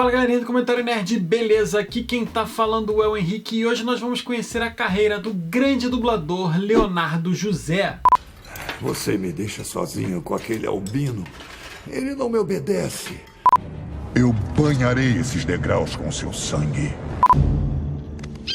Fala galerinha do Comentário Nerd, beleza? Aqui quem tá falando é o Henrique e hoje nós vamos conhecer a carreira do grande dublador Leonardo José. Você me deixa sozinho com aquele albino. Ele não me obedece. Eu banharei esses degraus com seu sangue.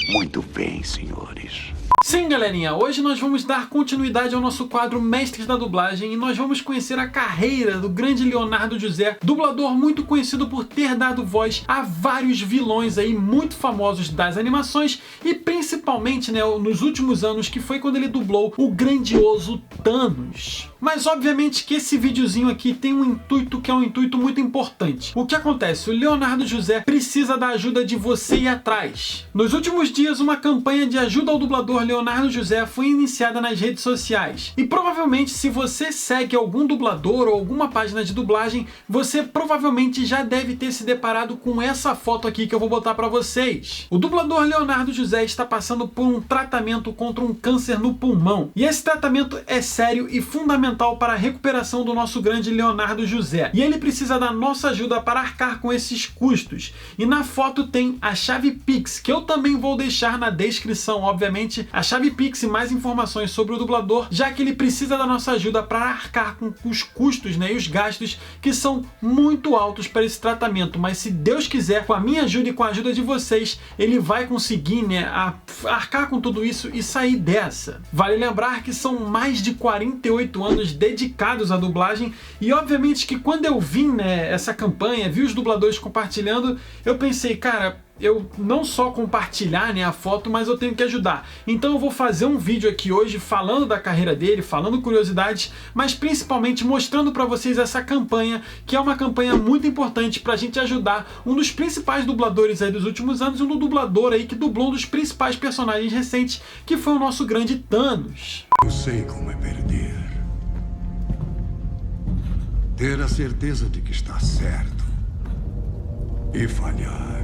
Muito bem, senhores. Sim, galerinha, hoje nós vamos dar continuidade ao nosso quadro Mestres da Dublagem e nós vamos conhecer a carreira do grande Leonardo José, dublador muito conhecido por ter dado voz a vários vilões aí muito famosos das animações e principalmente, nos últimos anos, que foi quando ele dublou o grandioso Thanos. Mas obviamente que esse videozinho aqui tem um intuito que é um intuito muito importante. O que acontece? O Leonardo José precisa da ajuda de você ir atrás. Nos últimos dias, uma campanha de ajuda ao dublador Leonardo José foi iniciada nas redes sociais. E provavelmente, se você segue algum dublador ou alguma página de dublagem, você provavelmente já deve ter se deparado com essa foto aqui que eu vou botar pra vocês. O dublador Leonardo José está passando por um tratamento contra um câncer no pulmão. E esse tratamento é sério e fundamental para a recuperação do nosso grande Leonardo José. E ele precisa da nossa ajuda para arcar com esses custos. E na foto tem a chave Pix, que eu também vou deixar na descrição, obviamente, a chave Pix e mais informações sobre o dublador, já que ele precisa da nossa ajuda para arcar com os custos, e os gastos que são muito altos para esse tratamento. Mas se Deus quiser, com a minha ajuda e com a ajuda de vocês, ele vai conseguir arcar com tudo isso e sair dessa. Vale lembrar que são mais de 48 anos dedicados à dublagem e obviamente que quando eu vi essa campanha, vi os dubladores compartilhando, eu pensei, cara, eu não só compartilhar a foto, mas eu tenho que ajudar. Então eu vou fazer um vídeo aqui hoje falando da carreira dele, falando curiosidades, mas principalmente mostrando para vocês essa campanha, que é uma campanha muito importante para a gente ajudar um dos principais dubladores aí dos últimos anos, um dublador aí que dublou um dos principais personagens recentes, que foi o nosso grande Thanos. Eu sei como é perder. Ter a certeza de que está certo e falhar.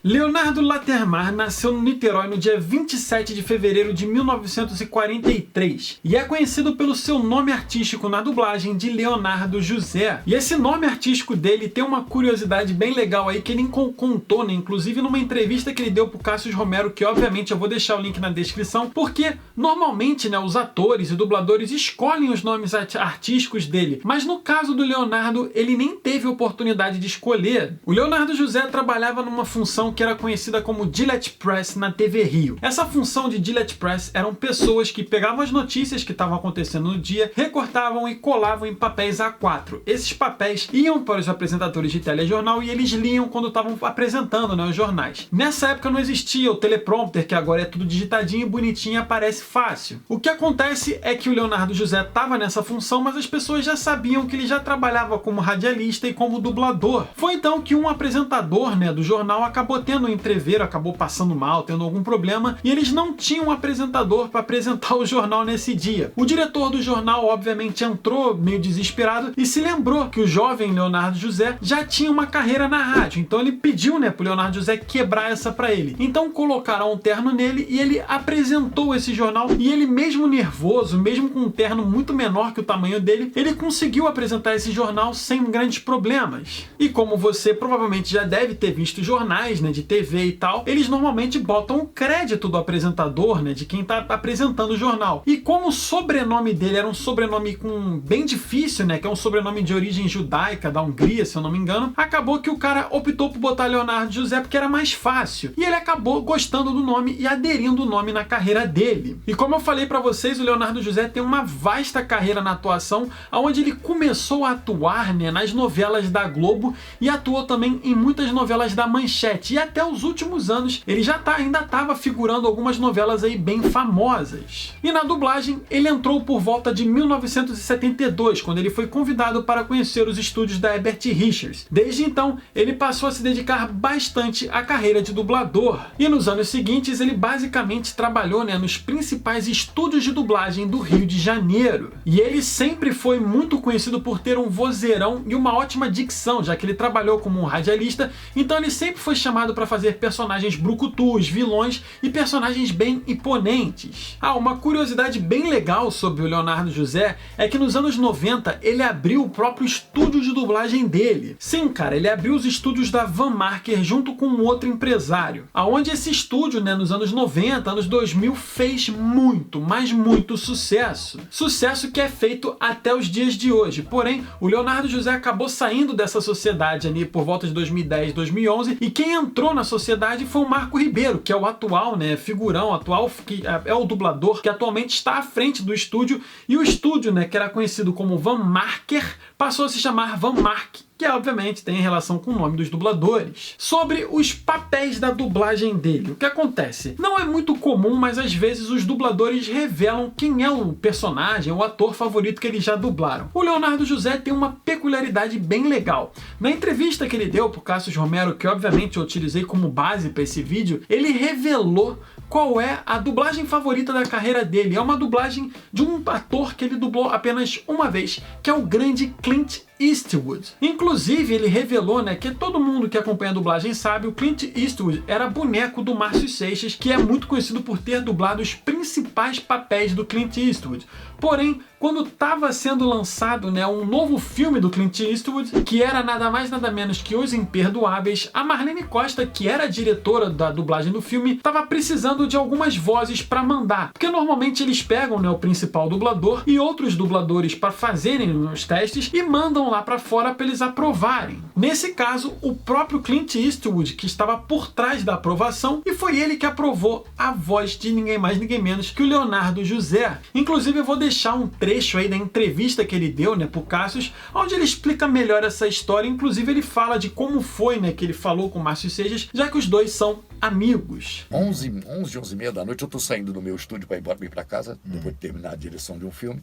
Leonardo Latermar nasceu no Niterói no dia 27 de fevereiro de 1943 e é conhecido pelo seu nome artístico na dublagem de Leonardo José. E esse nome artístico dele tem uma curiosidade bem legal aí que ele contou, inclusive numa entrevista que ele deu pro Cassius Romero, que obviamente eu vou deixar o link na descrição, porque normalmente os atores e dubladores escolhem os nomes artísticos dele, mas no caso do Leonardo ele nem teve oportunidade de escolher. O Leonardo José trabalhava numa função que era conhecida como Gillette Press na TV Rio. Essa função de Gillette Press eram pessoas que pegavam as notícias que estavam acontecendo no dia, recortavam e colavam em papéis A4. Esses papéis iam para os apresentadores de telejornal e eles liam quando estavam apresentando os jornais. Nessa época não existia o teleprompter, que agora é tudo digitadinho, bonitinho e aparece fácil. O que acontece é que o Leonardo José estava nessa função, mas as pessoas já sabiam que ele já trabalhava como radialista e como dublador. Foi então que um apresentador do jornal acabou tendo um entreveiro, acabou passando mal, tendo algum problema, e eles não tinham um apresentador para apresentar o jornal nesse dia. O diretor do jornal, obviamente, entrou meio desesperado e se lembrou que o jovem Leonardo José já tinha uma carreira na rádio, então ele pediu pro Leonardo José quebrar essa para ele. Então colocaram um terno nele e ele apresentou esse jornal, e ele mesmo nervoso, mesmo com um terno muito menor que o tamanho dele, ele conseguiu apresentar esse jornal sem grandes problemas. E como você provavelmente já deve ter visto jornais, de TV e tal, eles normalmente botam o crédito do apresentador, de quem tá apresentando o jornal. E como o sobrenome dele era um sobrenome bem difícil, que é um sobrenome de origem judaica, da Hungria, se eu não me engano, acabou que o cara optou por botar Leonardo José porque era mais fácil. E ele acabou gostando do nome e aderindo o nome na carreira dele. E como eu falei pra vocês, o Leonardo José tem uma vasta carreira na atuação, onde ele começou a atuar nas novelas da Globo e atuou também em muitas novelas da Manchete. E até os últimos anos ele ainda estava figurando algumas novelas aí bem famosas. E na dublagem ele entrou por volta de 1972, quando ele foi convidado para conhecer os estúdios da Herbert Richards. Desde então ele passou a se dedicar bastante à carreira de dublador. E nos anos seguintes ele basicamente trabalhou nos principais estúdios de dublagem do Rio de Janeiro. E ele sempre foi muito conhecido por ter um vozeirão e uma ótima dicção, já que ele trabalhou como um radialista, então ele sempre foi chamado para fazer personagens brucutus, vilões e personagens bem imponentes. Uma curiosidade bem legal sobre o Leonardo José é que nos anos 90 ele abriu o próprio estúdio de dublagem dele. Sim, cara, ele abriu os estúdios da Van Marker junto com um outro empresário, aonde esse estúdio, né, nos anos 90, anos 2000, fez muito, mas muito sucesso. Sucesso que é feito até os dias de hoje. Porém, o Leonardo José acabou saindo dessa sociedade ali por volta de 2010, 2011, e quem entrou na sociedade foi o Marco Ribeiro, que é o atual, né, figurão atual, que é o dublador que atualmente está à frente do estúdio, e o estúdio, né, que era conhecido como Van Marker, passou a se chamar Van Mark, que obviamente tem relação com o nome dos dubladores. Sobre os papéis da dublagem dele, o que acontece? Não é muito comum, mas às vezes os dubladores revelam quem é o personagem, o ator favorito que eles já dublaram. O Leonardo José tem uma peculiaridade bem legal. Na entrevista que ele deu pro Cassius Romero, que obviamente eu utilizei como base para esse vídeo, ele revelou qual é a dublagem favorita da carreira dele. É uma dublagem de um ator que ele dublou apenas uma vez, que é o grande Clint Eastwood. Inclusive, ele revelou, né, que todo mundo que acompanha a dublagem sabe, o Clint Eastwood era boneco do Márcio Seixas, que é muito conhecido por ter dublado os principais papéis do Clint Eastwood. Porém, quando estava sendo lançado, né, um novo filme do Clint Eastwood, que era nada mais nada menos que Os Imperdoáveis, a Marlene Costa, que era a diretora da dublagem do filme, estava precisando de algumas vozes para mandar, porque normalmente eles pegam, né, o principal dublador e outros dubladores para fazerem os testes e mandam lá para fora para eles aprovarem. Nesse caso, o próprio Clint Eastwood que estava por trás da aprovação, e foi ele que aprovou a voz de ninguém mais, ninguém menos que o Leonardo José. Inclusive, eu vou deixar um trecho aí da entrevista que ele deu, né, pro Cassius, onde ele explica melhor essa história. Inclusive, ele fala de como foi, né, que ele falou com o Márcio Seixas, já que os dois são amigos. 11h30 da noite, eu tô saindo do meu estúdio para ir embora para casa, depois de terminar a direção de um filme.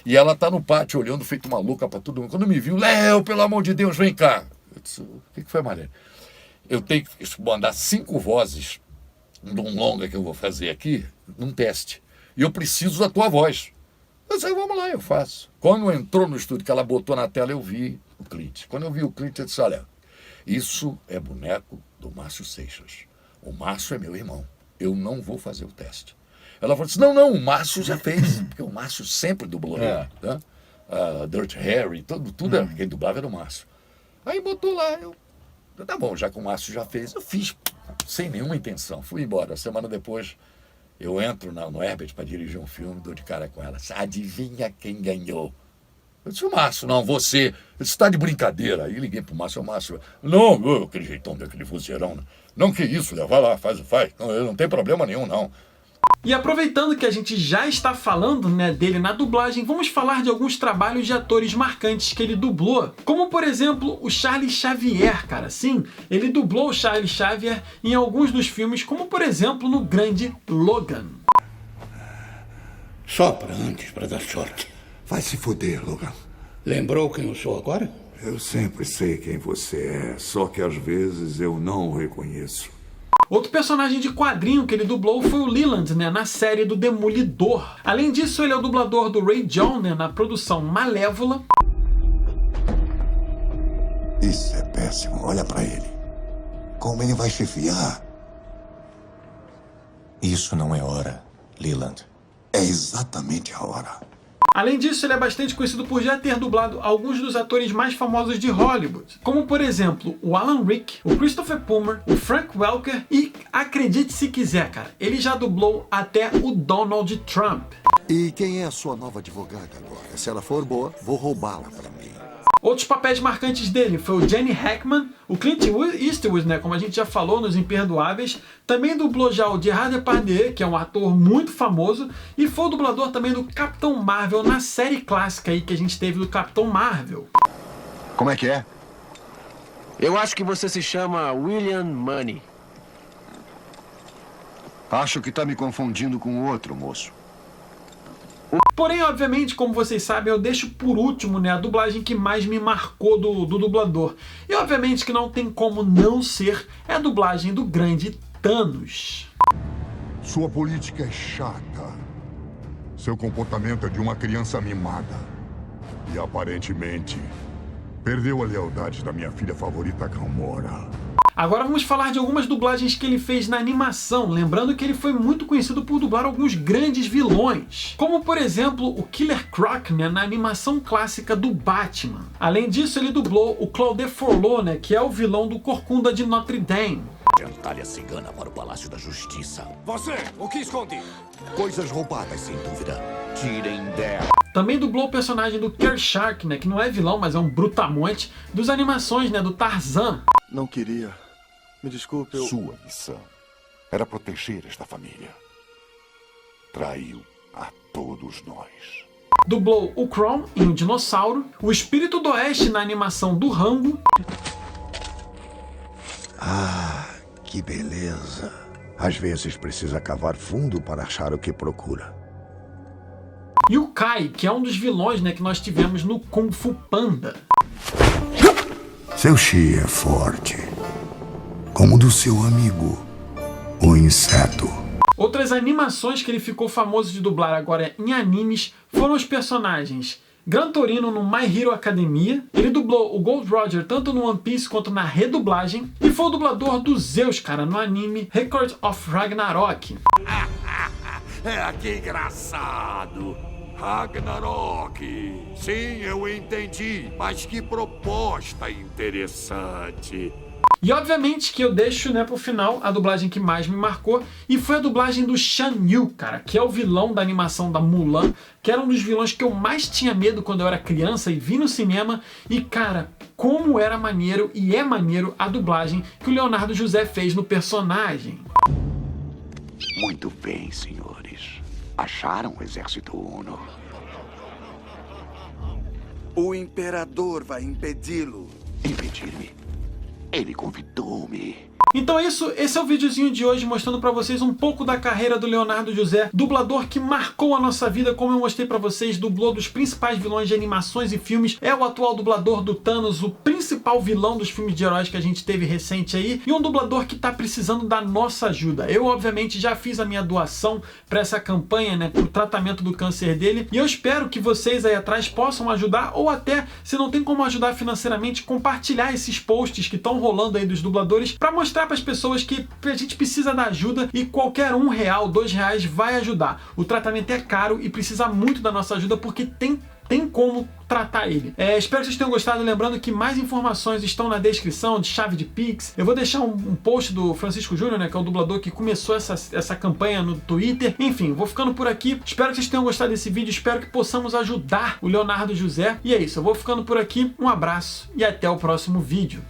E ela tá no pátio olhando, feito uma louca para todo mundo. Quando me viu, Léo, pelo amor de Deus, vem cá. Eu disse, o que foi, Marlene? Eu tenho que mandar 5 vozes de um longa que eu vou fazer aqui, num teste. E eu preciso da tua voz. Eu disse, vamos lá, eu faço. Quando entrou no estúdio, que ela botou na tela, eu vi o Clint. Quando eu vi o Clint, eu disse, olha, isso é boneco do Márcio Seixas. O Márcio é meu irmão. Eu não vou fazer o teste. Ela falou assim, não, o Márcio já fez, porque o Márcio sempre dublou, né? Dirty Harry, tudo quem dublava era o Márcio. Aí botou lá, tá bom, já que o Márcio já fez, eu fiz sem nenhuma intenção, fui embora. Semana depois, eu entro no Herbert para dirigir um filme, dou de cara com ela, adivinha quem ganhou? Eu disse, o Márcio, não, você está de brincadeira. Aí liguei pro Márcio, não, aquele jeitão daquele vozeirão, não, que isso, Léo, vai lá, faz, não tem problema nenhum, não. E aproveitando que a gente já está falando, né, dele na dublagem, vamos falar de alguns trabalhos de atores marcantes que ele dublou, como por exemplo o Charles Xavier, cara. Sim, ele dublou o Charles Xavier em alguns dos filmes, como por exemplo no grande Logan. Sopra antes para dar sorte. Vai se fuder, Logan. Lembrou quem eu sou agora? Eu sempre sei quem você é, só que às vezes eu não o reconheço. Outro personagem de quadrinho que ele dublou foi o Leland, né, na série do Demolidor. Além disso, ele é o dublador do Ray John, né, na produção Malévola. Isso é péssimo, olha pra ele. Como ele vai chefiar? Isso não é hora, Leland. É exatamente a hora. Além disso, ele é bastante conhecido por já ter dublado alguns dos atores mais famosos de Hollywood, como por exemplo o Alan Rick, o Christopher Plummer, o Frank Welker e, acredite se quiser, cara, ele já dublou até o Donald Trump. E quem é a sua nova advogada agora? Se ela for boa, vou roubá-la para mim. Outros papéis marcantes dele foi o Gene Hackman, o Clint Eastwood, né, como a gente já falou nos Imperdoáveis, também dublou já o Gerard Depardieu, que é um ator muito famoso, e foi o dublador também do Capitão Marvel na série clássica aí que a gente teve do Capitão Marvel. Como é que é? Eu acho que você se chama William Money. Acho que tá me confundindo com o outro, moço. Porém, obviamente, como vocês sabem, eu deixo por último, né, a dublagem que mais me marcou do dublador. E obviamente que não tem como não ser a dublagem do grande Thanos. Sua política é chata. Seu comportamento é de uma criança mimada. E aparentemente, perdeu a lealdade da minha filha favorita, Gamora. Agora vamos falar de algumas dublagens que ele fez na animação, lembrando que ele foi muito conhecido por dublar alguns grandes vilões, como por exemplo o Killer Croc, né, na animação clássica do Batman. Além disso, ele dublou o Claude Frollo, né, que é o vilão do Corcunda de Notre Dame. Gentalha cigana para o Palácio da Justiça. Você, o que esconde? Coisas roubadas, sem dúvida. Tirem dela. Também dublou o personagem do Kerchak, né, que não é vilão, mas é um brutamonte, dos animações, né, do Tarzan. Não queria. Me desculpe, eu... Sua missão era proteger esta família. Traiu a todos nós. Dublou o Kron em O Dinossauro, o Espírito do Oeste na animação do Rambo. Ah, que beleza. Às vezes precisa cavar fundo para achar o que procura. E o Kai, que é um dos vilões, né, que nós tivemos no Kung Fu Panda. Seu chi é forte, como o do seu amigo, o inseto. Outras animações que ele ficou famoso de dublar agora em animes foram os personagens Gran Torino no My Hero Academia. Ele dublou o Gold Roger tanto no One Piece quanto na redublagem. E foi o dublador do Zeus, cara, no anime Record of Ragnarok. Que engraçado. Ragnarok. Sim, eu entendi. Mas que proposta interessante. E obviamente que eu deixo, né, pro final a dublagem que mais me marcou, e foi a dublagem do Shan Yu, cara, que é o vilão da animação da Mulan, que era um dos vilões que eu mais tinha medo quando eu era criança e vi no cinema, e cara, como era maneiro e é maneiro a dublagem que o Leonardo José fez no personagem. Muito bem, senhores. Acharam o exército Uno? O imperador vai impedi-lo. Impedir-me? Ele convidou-me. Então é isso, esse é o videozinho de hoje mostrando pra vocês um pouco da carreira do Leonardo José, dublador que marcou a nossa vida, como eu mostrei pra vocês, dublou dos principais vilões de animações e filmes, é o atual dublador do Thanos, o principal vilão dos filmes de heróis que a gente teve recente aí, e um dublador que tá precisando da nossa ajuda. Eu, obviamente, já fiz a minha doação pra essa campanha, né, pro tratamento do câncer dele, e eu espero que vocês aí atrás possam ajudar, ou até, se não tem como ajudar financeiramente, compartilhar esses posts que estão rolando aí dos dubladores, pra mostrar para as pessoas que a gente precisa da ajuda, e qualquer R$1, R$2 vai ajudar. O tratamento é caro e precisa muito da nossa ajuda porque tem como tratar ele. Espero que vocês tenham gostado, lembrando que mais informações estão na descrição, de chave de Pix. Eu vou deixar um post do Francisco Júnior, né, que é o dublador que começou essa campanha no Twitter. Enfim, vou ficando por aqui. Espero que vocês tenham gostado desse vídeo, espero que possamos ajudar o Leonardo José. E é isso, eu vou ficando por aqui. Um abraço e até o próximo vídeo.